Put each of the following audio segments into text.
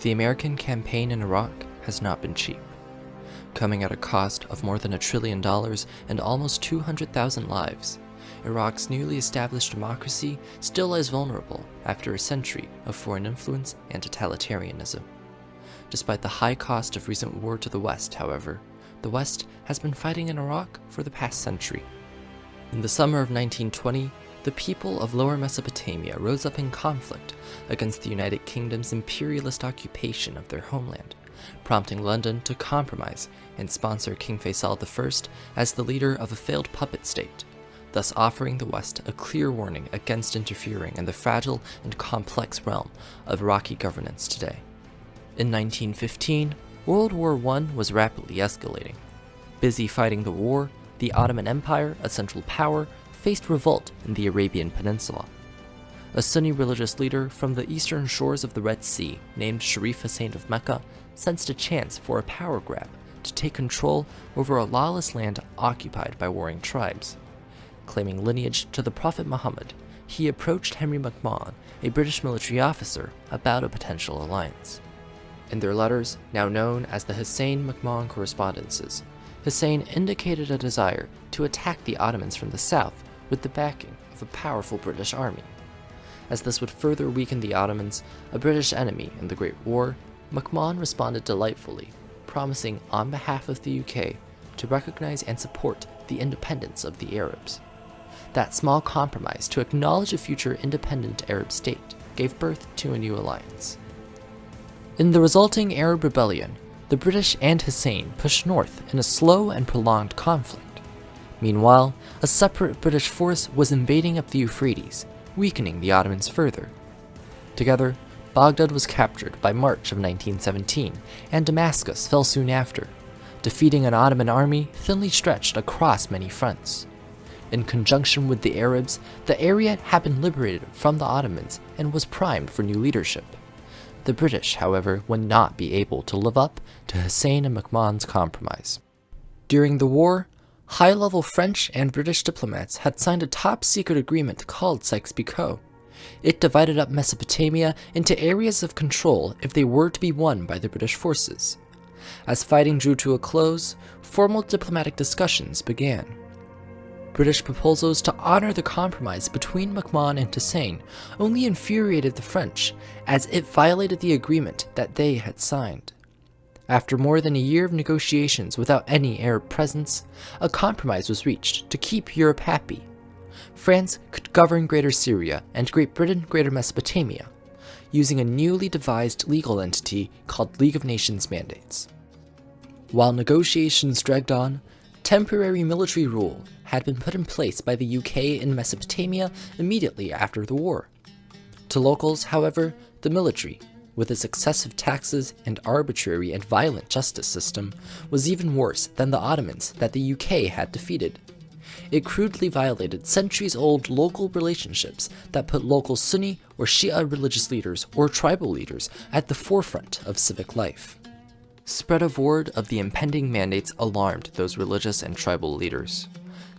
The American campaign in Iraq has not been cheap, coming at a cost of more than $1 trillion and almost 200,000 lives. Iraq's newly established democracy still lies vulnerable after a century of foreign influence and totalitarianism. Despite the high cost of recent war to the West, however, the West has been fighting in Iraq for the past century. In the summer of 1920, the people of Lower Mesopotamia rose up in conflict against the United Kingdom's imperialist occupation of their homeland, prompting London to compromise and sponsor King Faisal I as the leader of a failed puppet state, thus offering the West a clear warning against interfering in the fragile and complex realm of Iraqi governance today. In 1915, World War I was rapidly escalating. Busy fighting the war, the Ottoman Empire, a central power, faced revolt in the Arabian Peninsula. A Sunni religious leader from the eastern shores of the Red Sea, named Sharif Hussein of Mecca, sensed a chance for a power grab to take control over a lawless land occupied by warring tribes. Claiming lineage to the Prophet Muhammad, he approached Henry McMahon, a British military officer, about a potential alliance. In their letters, now known as the Hussein-McMahon Correspondences, Hussein indicated a desire to attack the Ottomans from the south with the backing of a powerful British army. As this would further weaken the Ottomans, a British enemy in the Great War, McMahon responded delightfully, promising on behalf of the UK to recognize and support the independence of the Arabs. That small compromise to acknowledge a future independent Arab state gave birth to a new alliance. In the resulting Arab rebellion, the British and Hussein pushed north in a slow and prolonged conflict. Meanwhile, a separate British force was invading up the Euphrates, weakening the Ottomans further. Together, Baghdad was captured by March of 1917, and Damascus fell soon after, defeating an Ottoman army thinly stretched across many fronts. In conjunction with the Arabs, the area had been liberated from the Ottomans and was primed for new leadership. The British, however, would not be able to live up to Hussein and McMahon's compromise. During the war, high-level French and British diplomats had signed a top-secret agreement called Sykes-Picot. It divided up Mesopotamia into areas of control if they were to be won by the British forces. As fighting drew to a close, formal diplomatic discussions began. British proposals to honor the compromise between McMahon and Hussein only infuriated the French, as it violated the agreement that they had signed. After more than a year of negotiations without any Arab presence, a compromise was reached to keep Europe happy. France could govern Greater Syria and Great Britain Greater Mesopotamia, using a newly devised legal entity called League of Nations Mandates. While negotiations dragged on, temporary military rule had been put in place by the UK in Mesopotamia immediately after the war. To locals, however, the military, with its excessive taxes and arbitrary and violent justice system, was even worse than the Ottomans that the UK had defeated. It crudely violated centuries-old local relationships that put local Sunni or Shia religious leaders or tribal leaders at the forefront of civic life. Spread of word of the impending mandates alarmed those religious and tribal leaders.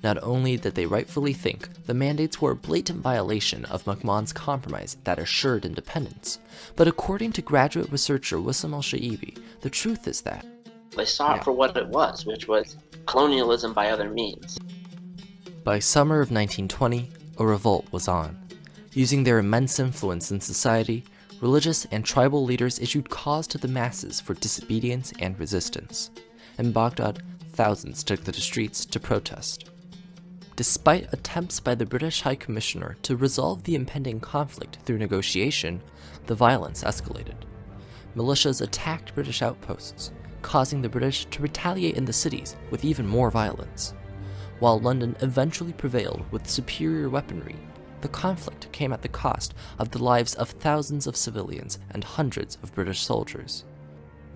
Not only did they rightfully think the mandates were a blatant violation of McMahon's compromise that assured independence, but according to graduate researcher Wissam al-Shaibi, the truth is that they saw it for what it was, which was colonialism by other means. By summer of 1920, a revolt was on. Using their immense influence in society, religious and tribal leaders issued calls to the masses for disobedience and resistance. In Baghdad, thousands took to the streets to protest. Despite attempts by the British High Commissioner to resolve the impending conflict through negotiation, the violence escalated. Militias attacked British outposts, causing the British to retaliate in the cities with even more violence. While London eventually prevailed with superior weaponry, the conflict came at the cost of the lives of thousands of civilians and hundreds of British soldiers.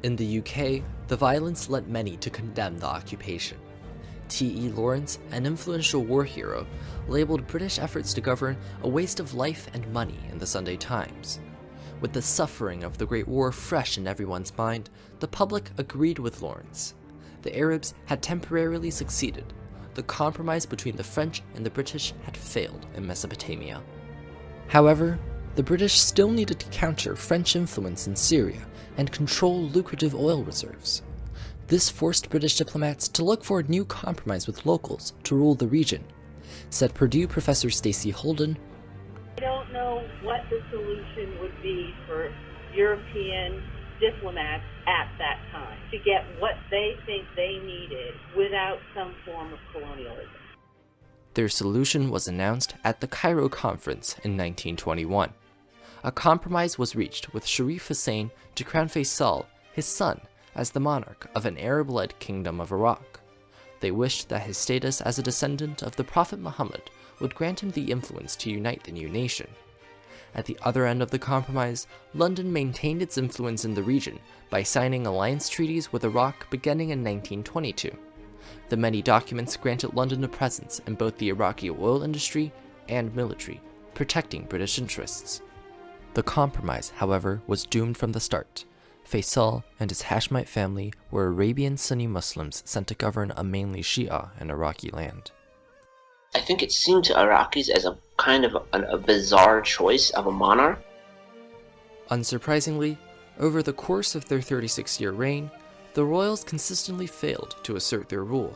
In the UK, the violence led many to condemn the occupation. T.E. Lawrence, an influential war hero, labeled British efforts to govern a waste of life and money in the Sunday Times. With the suffering of the Great War fresh in everyone's mind, the public agreed with Lawrence. The Arabs had temporarily succeeded. The compromise between the French and the British had failed in Mesopotamia. However, the British still needed to counter French influence in Syria and control lucrative oil reserves. This forced British diplomats to look for a new compromise with locals to rule the region, said Purdue professor Stacey Holden. I don't know what the solution would be for European diplomats at that time to get what they think they needed without some form of colonialism. Their solution was announced at the Cairo Conference in 1921. A compromise was reached with Sharif Hussein to crown Faisal, his son, as the monarch of an Arab-led kingdom of Iraq. They wished that his status as a descendant of the Prophet Muhammad would grant him the influence to unite the new nation. At the other end of the compromise, London maintained its influence in the region by signing alliance treaties with Iraq beginning in 1922. The many documents granted London a presence in both the Iraqi oil industry and military, protecting British interests. The compromise, however, was doomed from the start. Faisal and his Hashemite family were Arabian Sunni Muslims sent to govern a mainly Shia and Iraqi land. I think it seemed to Iraqis as a kind of a bizarre choice of a monarch. Unsurprisingly, over the course of their 36-year reign, the royals consistently failed to assert their rule,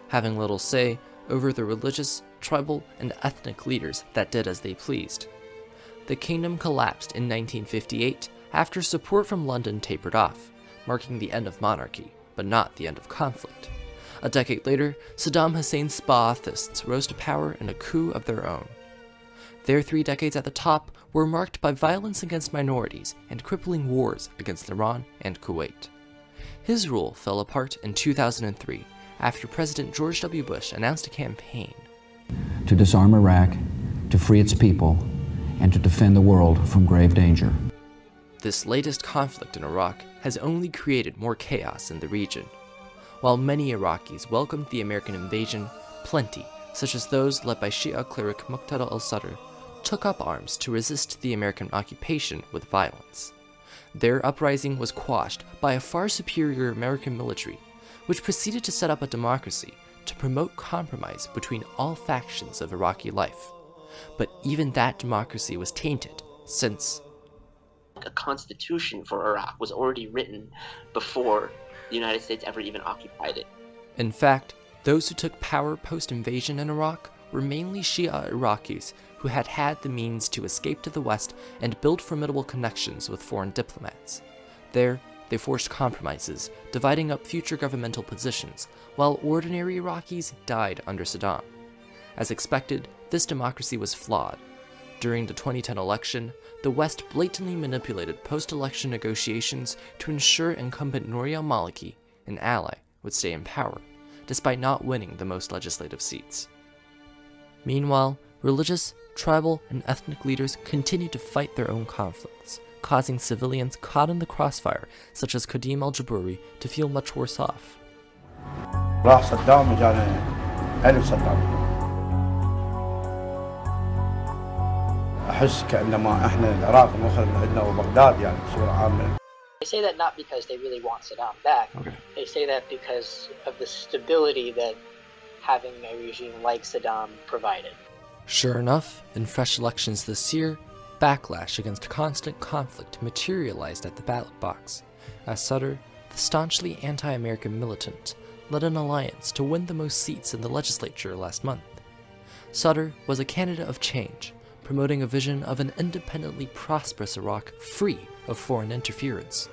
having little say over the religious, tribal, and ethnic leaders that did as they pleased. The kingdom collapsed in 1958 after support from London tapered off, marking the end of monarchy, but not the end of conflict. A decade later, Saddam Hussein's Ba'athists rose to power in a coup of their own. Their 3 decades at the top were marked by violence against minorities and crippling wars against Iran and Kuwait. His rule fell apart in 2003 after President George W. Bush announced a campaign to disarm Iraq, to free its people, and to defend the world from grave danger. This latest conflict in Iraq has only created more chaos in the region. While many Iraqis welcomed the American invasion, plenty, such as those led by Shia cleric Muqtada al-Sadr, took up arms to resist the American occupation with violence. Their uprising was quashed by a far superior American military, which proceeded to set up a democracy to promote compromise between all factions of Iraqi life. But even that democracy was tainted, since A constitution for Iraq was already written before the United States ever even occupied it. in fact, those who took power post-invasion in Iraq were mainly Shia Iraqis who had had the means to escape to the West and build formidable connections with foreign diplomats. There, they forced compromises, dividing up future governmental positions, while ordinary Iraqis died under Saddam. As expected, this democracy was flawed. During the 2010 election, the West blatantly manipulated post-election negotiations to ensure incumbent Nouri al-Maliki, an ally, would stay in power, despite not winning the most legislative seats. Meanwhile, religious, tribal, and ethnic leaders continued to fight their own conflicts, causing civilians caught in the crossfire, such as Qadim al-Jaburi, to feel much worse off. راح صدام وجانا ألف صدام. أحس كأنما إحنا العراق مخرج عندنا وبغداد يعني بصورة عامة. They say that not because they really want Saddam back. Okay. They say that because of the stability that having a regime like Saddam provided. Sure enough, in fresh elections this year, backlash against constant conflict materialized at the ballot box, as Sadr, the staunchly anti-American militant, led an alliance to win the most seats in the legislature last month. Sadr was a candidate of change, promoting a vision of an independently prosperous Iraq free of foreign interference.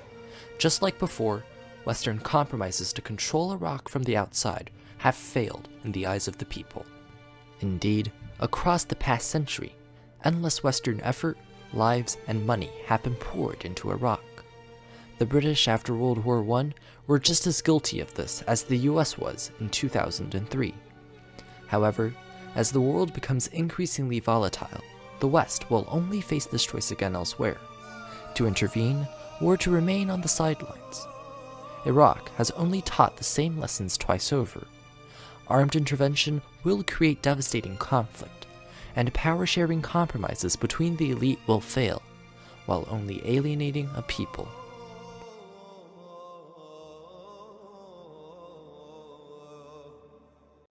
Just like before, Western compromises to control Iraq from the outside have failed in the eyes of the people. Indeed, across the past century, endless Western effort, lives, and money have been poured into Iraq. The British after World War I were just as guilty of this as the US was in 2003. However, as the world becomes increasingly volatile, the West will only face this choice again elsewhere: to intervene or to remain on the sidelines. Iraq has only taught the same lessons twice over. Armed intervention will create devastating conflict, and power-sharing compromises between the elite will fail, while only alienating a people.